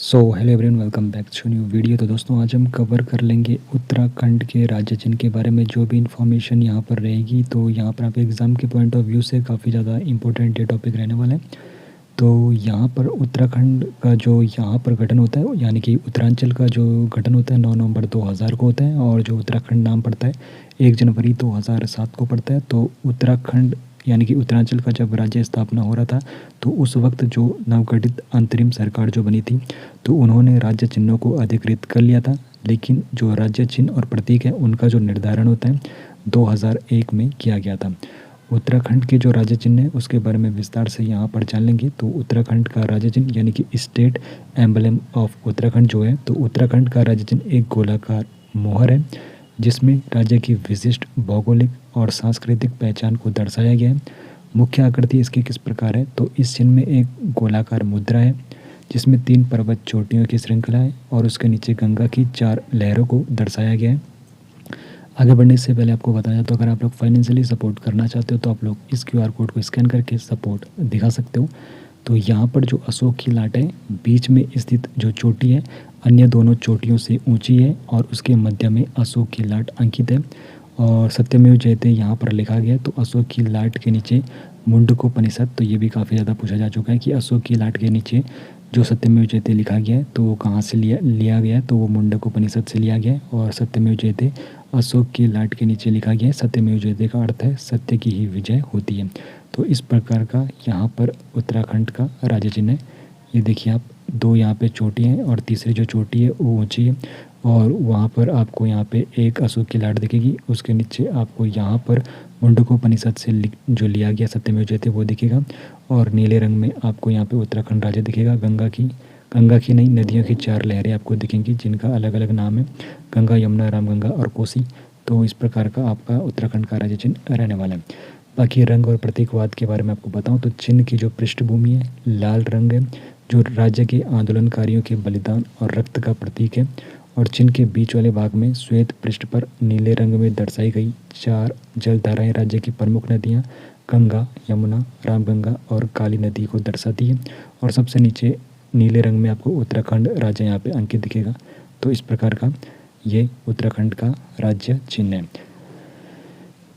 Hello everyone, welcome back to new video. तो दोस्तों, आज हम कवर कर लेंगे उत्तराखंड के राज्य चिन्ह के बारे में। जो भी इन्फॉर्मेशन यहाँ पर रहेगी, तो यहाँ पर आप एग्ज़ाम के पॉइंट ऑफ व्यू से काफ़ी ज़्यादा इंपॉर्टेंट ये टॉपिक रहने वाला है। तो यहाँ पर उत्तराखंड का जो यहाँ पर गठन होता है, यानी कि उत्तरांचल का जो गठन होता है 9 नवंबर 2000 को होता है, और जो उत्तराखंड नाम पड़ता है 1 जनवरी 2007 को पड़ता है। तो उत्तराखंड यानी कि उत्तरांचल का जब राज्य स्थापना हो रहा था, तो उस वक्त जो नवगठित अंतरिम सरकार जो बनी थी, तो उन्होंने राज्य चिन्हों को अधिकृत कर लिया था। लेकिन जो राज्य चिन्ह और प्रतीक है, उनका जो निर्धारण होता है 2001 में किया गया था। उत्तराखंड के जो राज्य चिन्ह है उसके बारे में विस्तार से यहाँ पर जान लेंगे। तो उत्तराखंड का राज्य चिन्ह यानी कि स्टेट एम्बलम ऑफ उत्तराखंड जो है, तो उत्तराखंड का राज्य चिन्ह एक गोलाकार मोहर है, जिसमें राज्य की विशिष्ट भौगोलिक और सांस्कृतिक पहचान को दर्शाया गया है। मुख्य आकृति इसकी किस प्रकार है, तो इस चिन्ह में एक गोलाकार मुद्रा है, जिसमें 3 पर्वत चोटियों की श्रृंखला है, और उसके नीचे गंगा की 4 लहरों को दर्शाया गया है। आगे बढ़ने से पहले आपको बताया, तो अगर आप लोग फाइनेंशियली सपोर्ट करना चाहते हो, तो आप लोग इस क्यूआर कोड को स्कैन करके सपोर्ट दिखा सकते हो। तो यहाँ पर जो अशोक की लाट है, बीच में स्थित जो चोटी है, अन्य दोनों चोटियों से ऊंची है, और उसके मध्य में अशोक की लाट अंकित है। और सत्यमेव जयते यहाँ पर लिखा गया है। तो अशोक की लाट के नीचे मुंडकोपनिषद, तो ये भी काफ़ी ज़्यादा पूछा जा चुका है कि अशोक की लाट के नीचे जो सत्यमेव जयते लिखा गया है, तो वो कहाँ से लिया गया है, तो वो मुंडकोपनिषद से लिया गया है। और सत्यमेव जयते अशोक की लाट के नीचे लिखा गया है। सत्यमेव जयते का अर्थ है सत्य की ही विजय होती है। तो इस प्रकार का यहाँ पर उत्तराखंड का राज्य चिन्ह है। ये देखिए आप, 2 यहाँ पे चोटी हैं, और तीसरी जो चोटी है वो ऊंची है, और वहाँ पर आपको यहाँ पे एक अशोक की लाट दिखेगी। उसके नीचे आपको यहाँ पर मुंडकोपनिषद से जो लिया गया सत्यमेव जयते वो दिखेगा, और नीले रंग में आपको यहाँ पे उत्तराखंड राज्य दिखेगा। गंगा की नहीं, नदियों की 4 लहरें आपको दिखेंगी, जिनका अलग अलग नाम है, गंगा, यमुना, रामगंगा और कोसी। तो इस प्रकार का आपका उत्तराखंड का राज्य चिन्ह रहने वाला है। बाकी रंग और प्रतीकवाद के बारे में आपको बताऊं, तो चिन्ह की जो पृष्ठभूमि है लाल रंग है, जो राज्य के आंदोलनकारियों के बलिदान और रक्त का प्रतीक है। और चिन्ह के बीच वाले भाग में श्वेत पृष्ठ पर नीले रंग में दर्शाई गई 4 जलधाराएं राज्य की प्रमुख नदियां गंगा, यमुना, रामगंगा और काली नदी को दर्शाती है। और सबसे नीचे नीले रंग में आपको उत्तराखंड राज्य यहाँ पे अंकित दिखेगा। तो इस प्रकार का ये उत्तराखंड का राज्य चिन्ह है।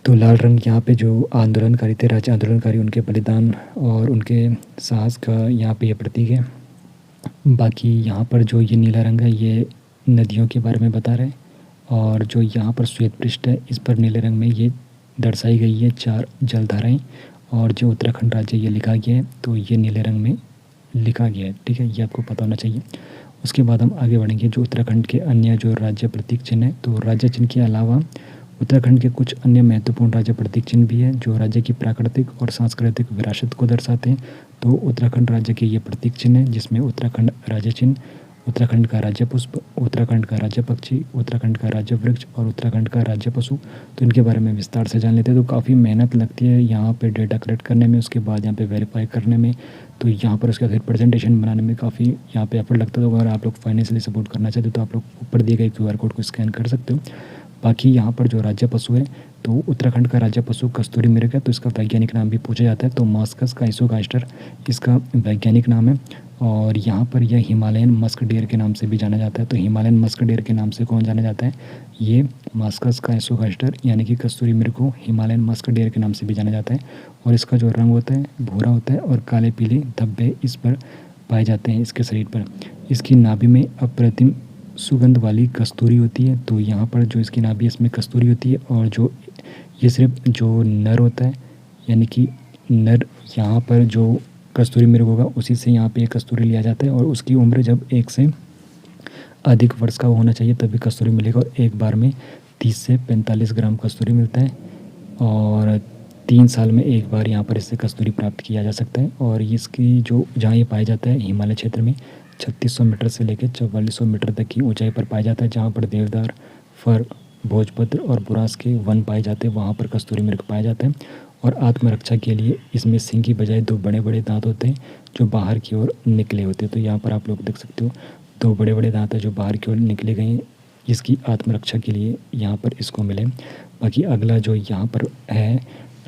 तो लाल रंग यहाँ पे जो आंदोलनकारी थे, राज्य आंदोलनकारी, उनके बलिदान और उनके साहस का यहाँ पे ये प्रतीक है। बाकी यहाँ पर जो ये नीला रंग है, ये नदियों के बारे में बता रहे हैं। और जो यहाँ पर श्वेत पृष्ठ है, इस पर नीले रंग में ये दर्शाई गई है 4 जलधाराएं। और जो उत्तराखंड राज्य ये लिखा गया है, तो ये नीले रंग में लिखा गया है। ठीक है, ये आपको पता होना चाहिए। उसके बाद हम आगे बढ़ेंगे। जो उत्तराखंड के अन्य जो राज्य प्रतीक चिन्ह है, तो राज्य चिन्ह के अलावा उत्तराखंड के कुछ अन्य महत्वपूर्ण राज्य प्रतीक चिन्ह भी हैं, जो राज्य की प्राकृतिक और सांस्कृतिक विरासत को दर्शाते हैं। तो उत्तराखंड राज्य के ये प्रतीक चिन्ह हैं, जिसमें उत्तराखंड राज्य चिन्ह, उत्तराखंड का राज्य पुष्प, उत्तराखंड का राज्य पक्षी, उत्तराखंड का राज्य वृक्ष और उत्तराखंड का राज्य पशु। तो इनके बारे में विस्तार से जान लेते हैं। तो काफ़ी मेहनत लगती है यहाँ पे डेटा कलेक्ट करने में, उसके बाद यहाँ पे वेरीफाई करने में, तो यहाँ पर उसका फिर प्रेजेंटेशन बनाने में काफ़ी यहाँ पे एफर्ट लगता है। तो अगर आप लोग फाइनेंशियली सपोर्ट करना चाहते हो, तो आप लोग ऊपर दिए गए क्यूआर कोड को स्कैन कर सकते हो। बाकी यहाँ पर जो राज्य पशु है, तो उत्तराखंड का राज्य पशु कस्तूरी मृग है। तो इसका वैज्ञानिक नाम भी पूछा जाता है, तो मॉस्कस काइसोगास्टर इसका वैज्ञानिक नाम है। और यहाँ पर यह हिमालयन मस्क डियर के नाम से भी जाना जाता है। तो हिमालयन मस्क डियर के नाम से कौन जाना जाता है, ये मॉस्कस काइसोगास्टर यानी कि कस्तूरी मृग को हिमालयन मस्क डियर के नाम से भी जाना जाता है। और इसका जो रंग होता है भूरा होता है, और काले पीले धब्बे इस पर पाए जाते हैं इसके शरीर पर। इसकी नाभि में अप्रतिम सुगंध वाली कस्तूरी होती है। तो यहाँ पर जो इसकी नाभि है, इसमें कस्तूरी होती है। और जो ये सिर्फ जो नर होता है, यानी कि नर, यहाँ पर जो कस्तूरी मृग होगा उसी से यहाँ पे कस्तूरी लिया जाता है। और उसकी उम्र जब 1 से अधिक वर्ष का होना चाहिए, तभी कस्तूरी मिलेगा। और एक बार में 30 से 45 ग्राम कस्तूरी मिलता है, और 3 साल में एक बार यहाँ पर इससे कस्तूरी प्राप्त किया जा सकता है। और इसकी जो जहाँ ये पाया जाता है हिमालय क्षेत्र में 3600 मीटर से लेकर 4400 मीटर तक की ऊंचाई पर पाया जाता है, जहाँ पर देवदार, फर, भोजपत्र और बुरांस के वन पाए जाते हैं, वहाँ पर कस्तूरी मृग पाया जाता है। और आत्मरक्षा के लिए इसमें सिंग की बजाय 2 बड़े बड़े दांत होते हैं, जो बाहर की ओर निकले होते हैं। तो यहाँ पर आप लोग देख सकते हो, 2 बड़े बड़े दांत हैं जो बाहर की ओर निकले गए हैं, इसकी आत्मरक्षा के लिए यहाँ पर इसको मिले। बाकी अगला जो यहाँ पर है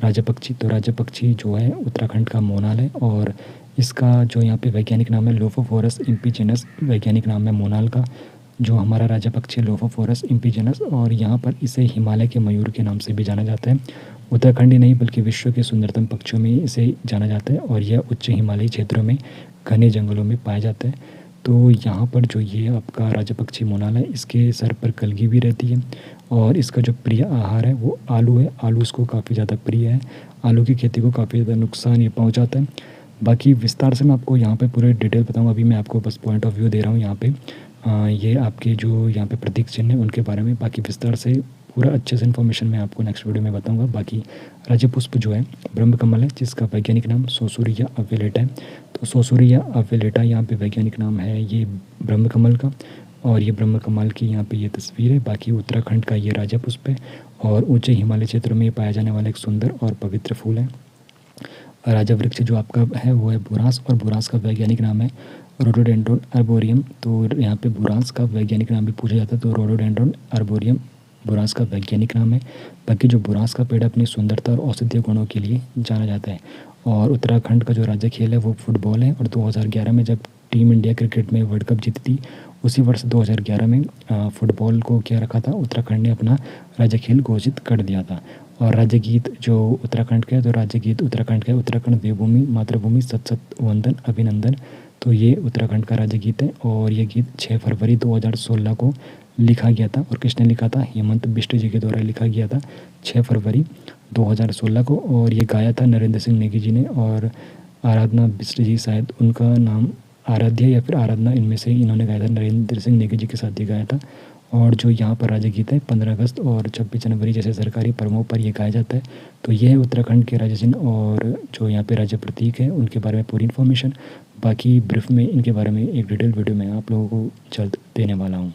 राजा पक्षी, तो राजा पक्षी जो है उत्तराखंड का मोनाल है। और इसका जो यहाँ पे वैज्ञानिक नाम है लोफोफोरस इम्पीजेनस, वैज्ञानिक नाम है मोनाल का। जो हमारा राजा पक्षी है लोफोफोरस इम्पीजेनस, और यहाँ पर इसे हिमालय के मयूर के नाम से भी जाना जाता है। उत्तराखंड ही नहीं बल्कि विश्व के सुंदरतम पक्षियों में इसे जाना जाता है, और यह उच्च हिमालयी क्षेत्रों में घने जंगलों में पाया जाता है। तो यहाँ पर जो ये आपका राजा पक्षी मोनाल है, इसके सर पर कलगी भी रहती है, और इसका जो प्रिय आहार है वो आलू है। आलू इसको काफ़ी ज़्यादा प्रिय है। आलू की खेती को काफ़ी ज़्यादा नुकसान ये पहुँचाता है। बाकी विस्तार से मैं आपको यहाँ पे पूरे डिटेल बताऊँ, अभी मैं आपको बस पॉइंट ऑफ व्यू दे रहा हूँ यहाँ पे। ये आपके जो यहाँ पे प्रतीक चिन्ह है उनके बारे में, बाकी विस्तार से पूरा अच्छे से इन्फॉर्मेशन मैं आपको नेक्स्ट वीडियो में बताऊंगा। बाकी राज्य पुष्प जो है ब्रह्म कमल है, जिसका वैज्ञानिक नाम सोसूरिया अविलेटा है। तो सोसूरिया अविलेटा यहाँ पे वैज्ञानिक नाम है ये ब्रह्म कमल का, और ये ब्रह्म कमल की यहाँ पे ये तस्वीर है। बाकी उत्तराखंड का ये राजा पुष्प है, और ऊंचे हिमालय क्षेत्रों में ये पाया जाने वाला एक सुंदर और पवित्र फूल है। राजा वृक्ष जो आपका है वो है बुरांस, और बुरांस का वैज्ञानिक नाम है रोडोडेंड्रोन अर्बोरियम। तो यहाँ पे बुरांस का वैज्ञानिक नाम भी पूछा जाता है, तो रोडोडेंड्रोन अर्बोरियम बुरांस का वैज्ञानिक नाम है। बाकी जो बुरांस का पेड़ अपनी सुंदरता और औषधीय गुणों के लिए जाना जाता है। और उत्तराखंड का जो राज्य खेल है वो फुटबॉल है, और 2011 में जब टीम इंडिया क्रिकेट में वर्ल्ड कप जीती थी, उसी वर्ष 2011 में फुटबॉल को क्या रखा था, उत्तराखंड ने अपना राज्य खेल घोषित कर दिया था। और राज्य गीत जो उत्तराखंड का है, तो राज्य गीत उत्तराखंड का है उत्तराखंड देवभूमि मातृभूमि सत सत वंदन अभिनंदन। तो ये उत्तराखंड का राज्य गीत है, और ये गीत 6 फरवरी 2016 को लिखा गया था। और किसने लिखा था, हेमंत बिष्ट जी के द्वारा लिखा गया था 6 फरवरी 2016 को। और ये गाया था नरेंद्र सिंह नेगी जी ने, और आराधना बिष्ट जी, शायद उनका नाम आराध्या या फिर आराधना, इनमें से इन्होंने गाया था, नरेंद्र सिंह नेगी जी के साथ ये गाया था। और जो यहाँ पर राज्य गीत है 15 अगस्त और 26 जनवरी जैसे सरकारी पर्वों पर ये गाया जाता है। तो ये है उत्तराखंड के राज्य चिन्ह, और जो यहाँ पे राज्य प्रतीक है उनके बारे में पूरी इन्फॉर्मेशन। बाकी ब्रीफ में इनके बारे में एक डिटेल वीडियो मैं आप लोगों को जल्द देने वाला हूँ।